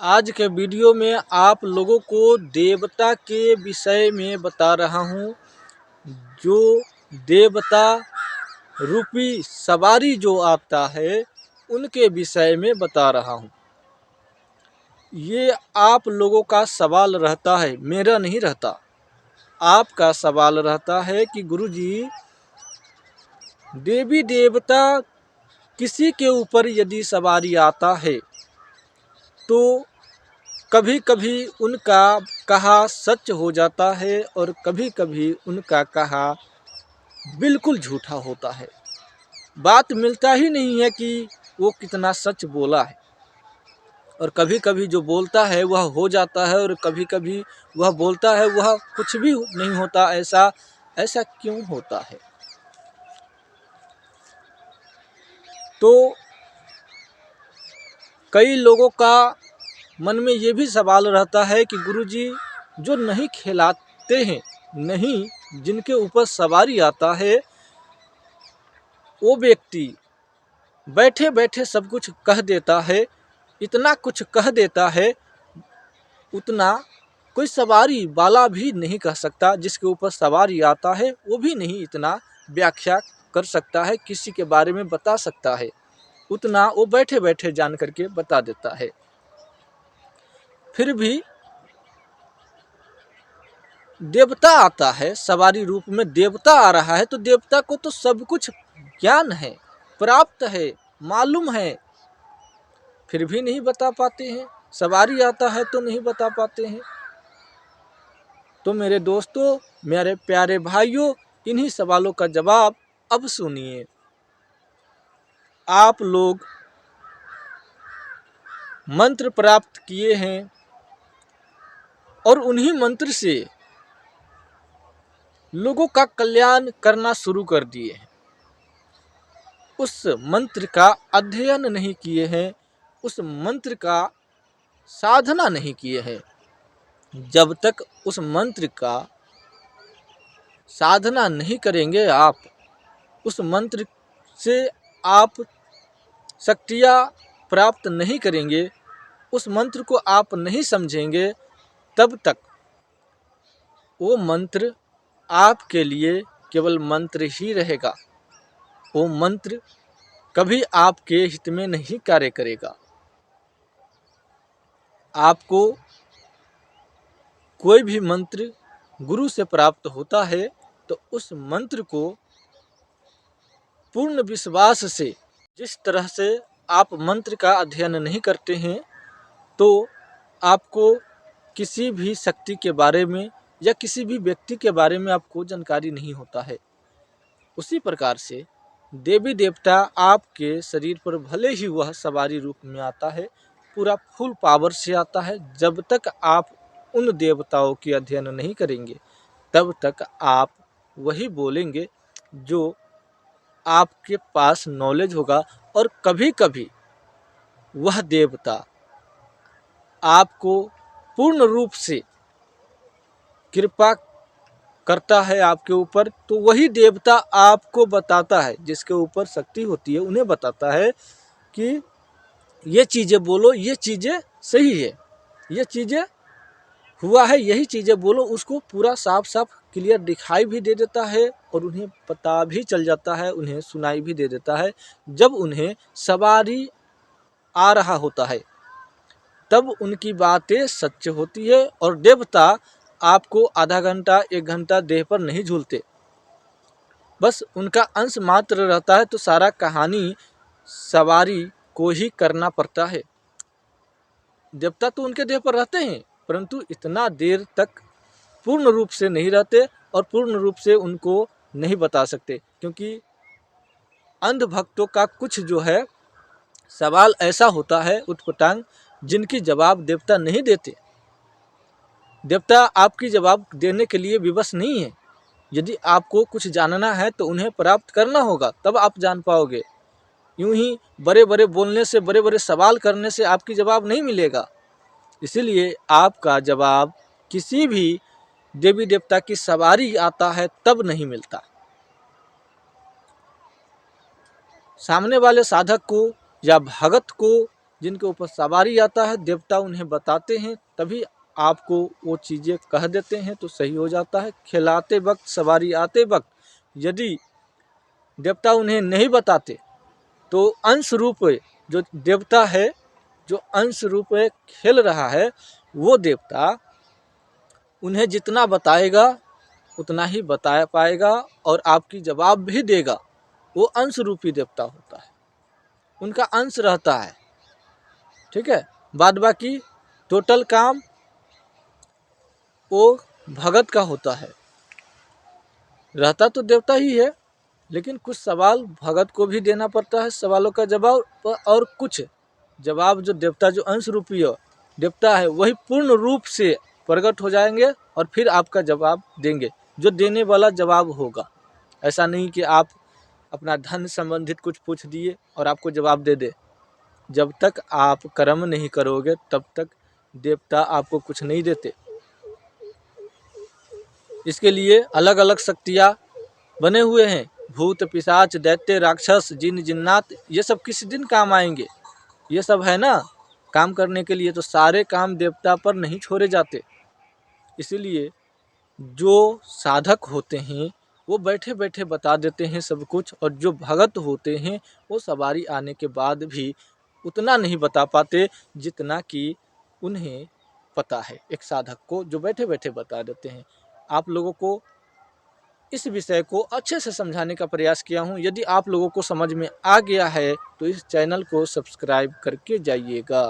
आज के वीडियो में आप लोगों को देवता के विषय में बता रहा हूँ। जो देवता रूपी सवारी जो आता है उनके विषय में बता रहा हूँ। ये आप लोगों का सवाल रहता है, मेरा नहीं रहता। आपका सवाल रहता है कि गुरुजी, देवी देवता किसी के ऊपर यदि सवारी आता है तो कभी कभी उनका कहा सच हो जाता है और कभी कभी उनका कहा बिल्कुल झूठा होता है। बात मिलता ही नहीं है कि वो कितना सच बोला है। और कभी कभी जो बोलता है वह हो जाता है और कभी कभी वह बोलता है वह कुछ भी नहीं होता। ऐसा क्यों होता है? तो कई लोगों का मन में ये भी सवाल रहता है कि गुरुजी, जो नहीं खिलाते हैं, नहीं जिनके ऊपर सवारी आता है, वो व्यक्ति बैठे बैठे सब कुछ कह देता है। इतना कुछ कह देता है उतना कोई सवारी वाला भी नहीं कह सकता। जिसके ऊपर सवारी आता है वो भी नहीं इतना व्याख्या कर सकता है, किसी के बारे में बता सकता है। उतना वो बैठे बैठे जान करके बता देता है। फिर भी देवता आता है, सवारी रूप में देवता आ रहा है, तो देवता को तो सब कुछ ज्ञान है, प्राप्त है, मालूम है, फिर भी नहीं बता पाते हैं। सवारी आता है तो नहीं बता पाते हैं। तो मेरे दोस्तों, मेरे प्यारे भाइयों, इन्हीं सवालों का जवाब अब सुनिए। आप लोग मंत्र प्राप्त किए हैं और उन्हीं मंत्र से लोगों का कल्याण करना शुरू कर दिए हैं। उस मंत्र का अध्ययन नहीं किए हैं, उस मंत्र का साधना नहीं किए हैं। जब तक उस मंत्र का साधना नहीं करेंगे, आप उस मंत्र से आप शक्तियाँ प्राप्त नहीं करेंगे, उस मंत्र को आप नहीं समझेंगे, तब तक वो मंत्र आपके लिए केवल मंत्र ही रहेगा। वो मंत्र कभी आपके हित में नहीं कार्य करेगा। आपको कोई भी मंत्र गुरु से प्राप्त होता है तो उस मंत्र को पूर्ण विश्वास से, जिस तरह से आप मंत्र का अध्ययन नहीं करते हैं तो आपको किसी भी शक्ति के बारे में या किसी भी व्यक्ति के बारे में आपको जानकारी नहीं होता है, उसी प्रकार से देवी देवता आपके शरीर पर भले ही वह सवारी रूप में आता है, पूरा फुल पावर से आता है, जब तक आप उन देवताओं की अध्ययन नहीं करेंगे तब तक आप वही बोलेंगे जो आपके पास नॉलेज होगा। और कभी कभी वह देवता आपको पूर्ण रूप से कृपा करता है आपके ऊपर, तो वही देवता आपको बताता है, जिसके ऊपर शक्ति होती है उन्हें बताता है कि ये चीज़ें बोलो, ये चीज़ें सही है, ये चीज़ें हुआ है, यही चीज़ें बोलो। उसको पूरा साफ साफ क्लियर दिखाई भी दे देता है और उन्हें पता भी चल जाता है, उन्हें सुनाई भी दे देता है। जब उन्हें सवारी आ रहा होता है तब उनकी बातें सच होती है और देवता आपको आधा घंटा 1 घंटा देह पर नहीं झूलते, बस उनका अंश मात्र रहता है। तो सारा कहानी सवारी को ही करना पड़ता है। देवता तो उनके देह पर रहते हैं परंतु इतना देर तक पूर्ण रूप से नहीं रहते और पूर्ण रूप से उनको नहीं बता सकते, क्योंकि अंध भक्तों का कुछ जो है सवाल ऐसा होता है उटपटांग, जिनकी जवाब देवता नहीं देते। देवता आपकी जवाब देने के लिए विवश नहीं है। यदि आपको कुछ जानना है तो उन्हें प्राप्त करना होगा, तब आप जान पाओगे। यूं ही बड़े बड़े बोलने से, बड़े बड़े सवाल करने से आपकी जवाब नहीं मिलेगा। इसीलिए आपका जवाब किसी भी देवी देवता की सवारी आता है तब नहीं मिलता। सामने वाले साधक को या भगत को जिनके ऊपर सवारी आता है देवता उन्हें बताते हैं, तभी आपको वो चीज़ें कह देते हैं तो सही हो जाता है। खिलाते वक्त, सवारी आते वक्त यदि देवता उन्हें नहीं बताते तो अंश रूप जो देवता है, जो अंश रूप खेल रहा है, वो देवता उन्हें जितना बताएगा उतना ही बता पाएगा और आपकी जवाब भी देगा। वो अंश रूपी देवता होता है, उनका अंश रहता है, ठीक है। बाद बाकी टोटल काम वो भगत का होता है। रहता तो देवता ही है, लेकिन कुछ सवाल भगत को भी देना पड़ता है, सवालों का जवाब, और कुछ जवाब जो देवता, जो अंश रूपी देवता है, वही पूर्ण रूप से प्रकट हो जाएंगे और फिर आपका जवाब देंगे, जो देने वाला जवाब होगा। ऐसा नहीं कि आप अपना धन संबंधित कुछ पूछ दिए और आपको जवाब दे दे। जब तक आप कर्म नहीं करोगे तब तक देवता आपको कुछ नहीं देते। इसके लिए अलग अलग शक्तियाँ बने हुए हैं। भूत, पिशाच, दैत्य, राक्षस, जिन, जिन्नात, ये सब किस दिन काम आएंगे? ये सब है ना काम करने के लिए, तो सारे काम देवता पर नहीं छोड़े जाते। इसीलिए जो साधक होते हैं वो बैठे बैठे बता देते हैं सब कुछ, और जो भगत होते हैं वो सवारी आने के बाद भी उतना नहीं बता पाते जितना कि उन्हें पता है, एक साधक को जो बैठे बैठे बता देते हैं। आप लोगों को इस विषय को अच्छे से समझाने का प्रयास किया हूँ। यदि आप लोगों को समझ में आ गया है तो इस चैनल को सब्सक्राइब करके जाइएगा।